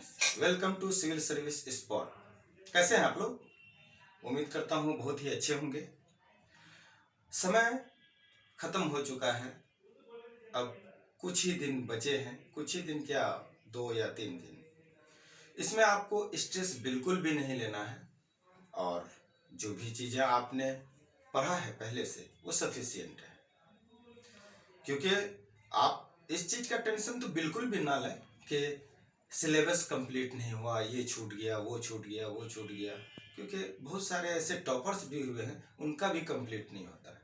Friends, welcome to civil service spot. कैसे हैं आप लोग? उम्मीद करता हूँ बहुत ही अच्छे होंगे। समय खत्म हो चुका है। अब कुछ ही दिन बचे हैं, कुछ ही दिन क्या, 2 या 3 दिन। इसमें आपको स्ट्रेस बिल्कुल भी नहीं लेना है और जो भी चीज़ें आपने पढ़ा है पहले से वो सफिशिएंट है। क्योंकि आप इस चीज़ का टेंशन तो बिल्कुल भी ना लें कि सिलेबस कंप्लीट नहीं हुआ, ये छूट गया, वो छूट गया, वो छूट गया। क्योंकि बहुत सारे ऐसे टॉपर्स भी हुए हैं, उनका भी कंप्लीट नहीं होता है।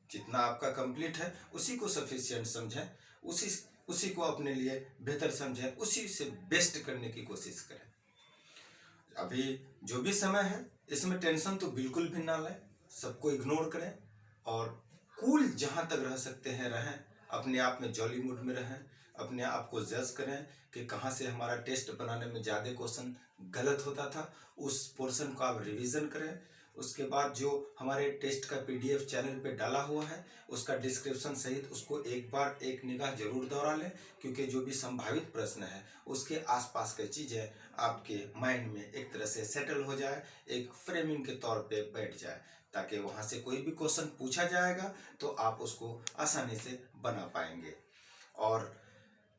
जितना आपका कंप्लीट है उसी को सफिशिएंट समझें, उसी उसी को अपने लिए बेहतर समझें, उसी से बेस्ट करने की कोशिश करें। अभी जो भी समय है इसमें टेंशन तो बिल्कुल भी ना लें, सबको इग्नोर करें और कूल जहाँ तक रह सकते हैं रहें। अपने आप में जॉली मूड में रहें, अपने आप को जज करें कि कहाँ से हमारा टेस्ट बनाने में ज़्यादा क्वेश्चन गलत होता था, उस पोर्शन को आप रिवीजन करें। उसके बाद जो हमारे टेस्ट का पीडीएफ चैनल पे डाला हुआ है उसका डिस्क्रिप्शन सहित उसको एक बार एक निगाह जरूर दौड़ा लें, क्योंकि जो भी संभावित प्रश्न है उसके आसपास की चीज़ें आपके माइंड में एक तरह से सेटल हो जाए, एक फ्रेमिंग के तौर पे बैठ जाए, ताकि वहाँ से कोई भी क्वेश्चन पूछा जाएगा तो आप उसको आसानी से बना पाएंगे। और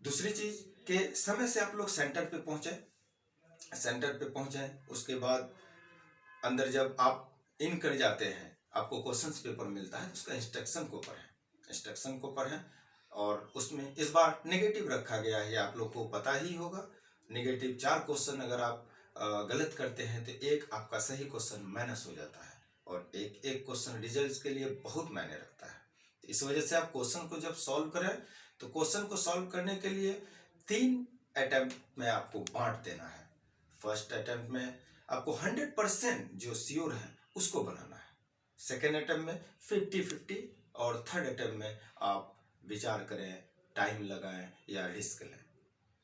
दूसरी चीज़ के समय से आप लोग सेंटर पे पहुँचे, उसके बाद अंदर जब आप इन कर जाते हैं आपको क्वेश्चंस पेपर मिलता है तो उसका इंस्ट्रक्शन को पढ़ें। और उसमें इस बार नेगेटिव रखा गया है, आप लोग को पता ही होगा। नेगेटिव 4 क्वेश्चन अगर आप गलत करते हैं तो एक आपका सही क्वेश्चन माइनस हो जाता है और एक क्वेश्चन रिजल्ट्स के लिए बहुत मायने रखता है। तो इस वजह से आप क्वेश्चन को जब सॉल्व करें तो क्वेश्चन को सॉल्व करने के लिए 3 अटेम्प्ट में आपको बांट देना है। फर्स्ट अटेम्प्ट में आपको 100% जो श्योर है उसको बनाना है, सेकेंड अटेम्प्ट में 50-50 और थर्ड अटेम्प्ट में आप विचार करें, टाइम लगाएं या रिस्क लें।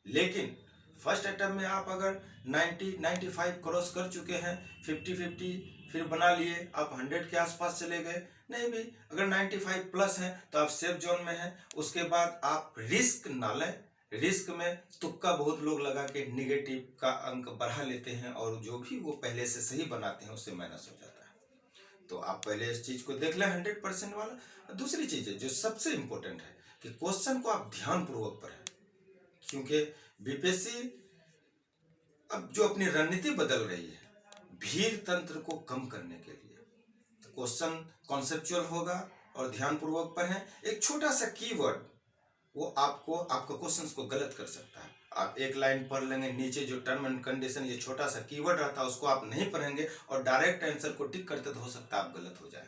लेकिन फर्स्ट अटेम्प्ट में आप अगर 90-95 क्रॉस कर चुके हैं, 50-50 फिर बना लिए, आप 100 के आसपास चले गए, नहीं भी अगर 95 प्लस हैं तो आप सेफ जोन में हैं। उसके बाद आप रिस्क ना लें। रिस्क में तुक्का बहुत लोग लगा के निगेटिव का अंक बढ़ा लेते हैं और जो भी वो पहले से सही बनाते हैं उससे माइनस हो जाता है। तो आप पहले इस चीज़ को देख लें 100% वाला। दूसरी चीज़ है जो सबसे इम्पोर्टेंट है कि क्वेश्चन को आप ध्यानपूर्वक पढ़ें, क्योंकि बीपीएससी अब जो अपनी रणनीति बदल रही है भीड़ तंत्र को कम करने के लिए, तो क्वेश्चन कॉन्सेप्चुअल होगा और ध्यानपूर्वक पढ़ें। एक छोटा सा कीवर्ड वो आपका क्वेश्चन को गलत कर सकता है। आप एक लाइन पढ़ लेंगे, नीचे जो टर्म एंड कंडीशन ये छोटा सा कीवर्ड रहता है उसको आप नहीं पढ़ेंगे और डायरेक्ट आंसर को टिक करते तो हो सकता है आप गलत हो जाए।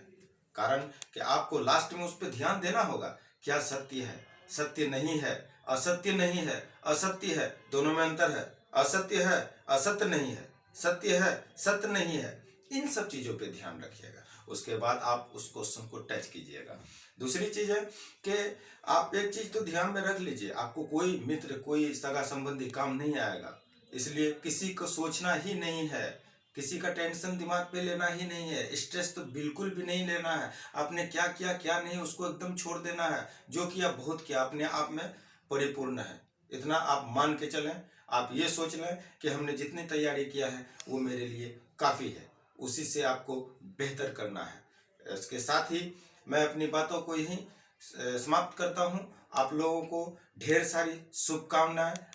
कारण कि आपको लास्ट में उस पर ध्यान देना होगा, क्या सत्य है, सत्य नहीं है, असत्य नहीं है, असत्य है, दोनों में अंतर है, असत्य है, असत्य नहीं है, सत्य है, सत्य नहीं है। इन सब चीज़ों पे ध्यान रखिएगा, उसके बाद आप उस क्वेश्चन को टच कीजिएगा। दूसरी चीज़ है कि आप एक चीज़ तो ध्यान में रख लीजिए, आपको कोई मित्र, कोई सगा संबंधी काम नहीं आएगा, इसलिए किसी को सोचना ही नहीं है, किसी का टेंशन दिमाग पे लेना ही नहीं है, स्ट्रेस तो बिल्कुल भी नहीं लेना है। आपने क्या किया क्या नहीं उसको एकदम छोड़ देना है, जो किया बहुत किया, अपने आप में परिपूर्ण है, इतना आप मान के चलें। आप ये सोच लें कि हमने जितनी तैयारी किया है वो मेरे लिए काफ़ी है, उसी से आपको बेहतर करना है। इसके साथ ही मैं अपनी बातों को यहीं समाप्त करता हूँ। आप लोगों को ढेर सारी शुभकामनाएं।